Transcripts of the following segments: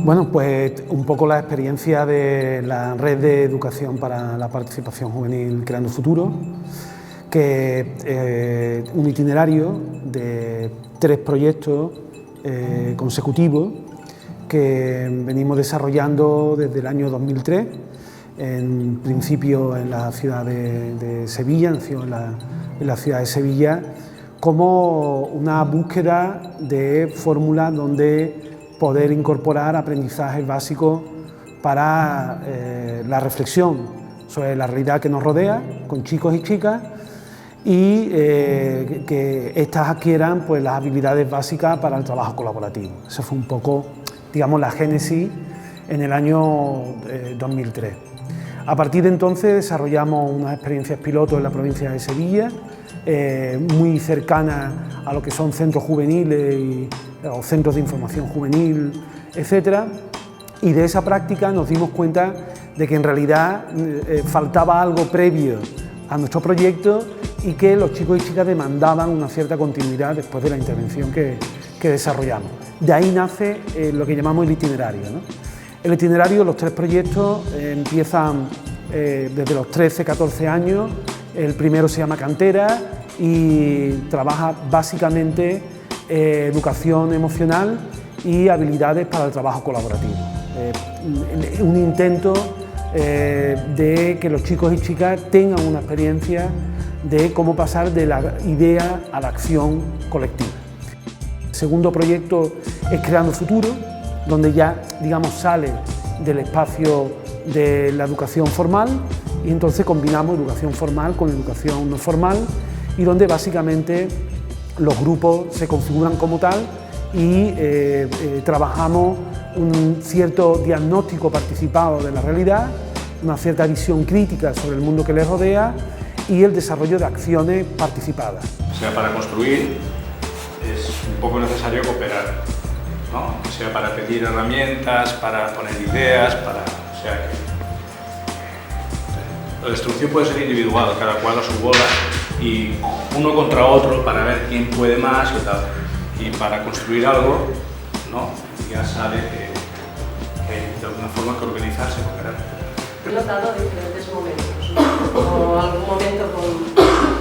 Bueno, pues un poco la experiencia de la Red de Educación para la Participación Juvenil Creando Futuro, que es un itinerario de 3 proyectos consecutivos que venimos desarrollando desde el año 2003, en principio en la ciudad de Sevilla, nació en la ciudad de Sevilla, como una búsqueda de fórmulas donde poder incorporar aprendizajes básicos para la reflexión sobre la realidad que nos rodea, con chicos y chicas, y que éstas adquieran pues, las habilidades básicas para el trabajo colaborativo. Esa fue un poco, digamos, la génesis en el año 2003. A partir de entonces desarrollamos unas experiencias piloto en la provincia de Sevilla, muy cercanas a lo que son centros juveniles o centros de información juvenil, etc. Y de esa práctica nos dimos cuenta de que en realidad faltaba algo previo a nuestro proyecto y que los chicos y chicas demandaban una cierta continuidad después de la intervención que desarrollamos. De ahí nace lo que llamamos el itinerario, ¿no? El itinerario, los 3 proyectos empiezan desde los 13-14 años. El primero se llama Cantera y trabaja básicamente educación emocional y habilidades para el trabajo colaborativo. Un intento de que los chicos y chicas tengan una experiencia de cómo pasar de la idea a la acción colectiva. El segundo proyecto es Creando Futuro, donde ya, digamos, sale del espacio de la educación formal y entonces combinamos educación formal con educación no formal y donde básicamente los grupos se configuran como tal y trabajamos un cierto diagnóstico participado de la realidad, una cierta visión crítica sobre el mundo que les rodea y el desarrollo de acciones participadas. O sea, para construir es un poco necesario cooperar, ¿no? O sea, para pedir herramientas, para poner ideas, o sea, la destrucción puede ser individual, cada cual a su bola y uno contra otro para ver quién puede más y tal. Y para construir algo, ¿no? Ya sabe que hay de alguna forma que organizarse, cooperar. He notado diferentes momentos, ¿no? O algún momento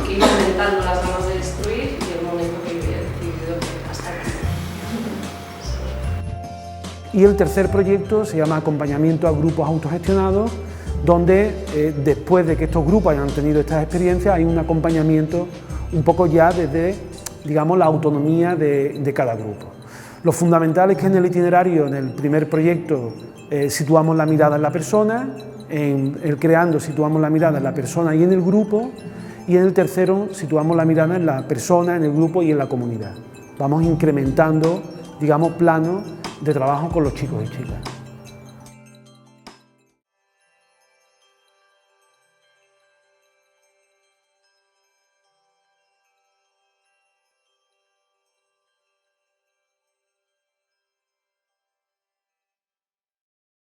que iba aumentando las ganas de destruir y el momento que he decidido que hasta aquí. Y el tercer proyecto se llama Acompañamiento a Grupos Autogestionados, donde después de que estos grupos hayan tenido estas experiencias hay un acompañamiento un poco ya desde, digamos, la autonomía de cada grupo. Lo fundamental es que en el itinerario, en el primer proyecto, situamos la mirada en la persona, en el Creando situamos la mirada en la persona y en el grupo, y en el tercero situamos la mirada en la persona, en el grupo y en la comunidad. Vamos incrementando, digamos, planos de trabajo con los chicos y chicas.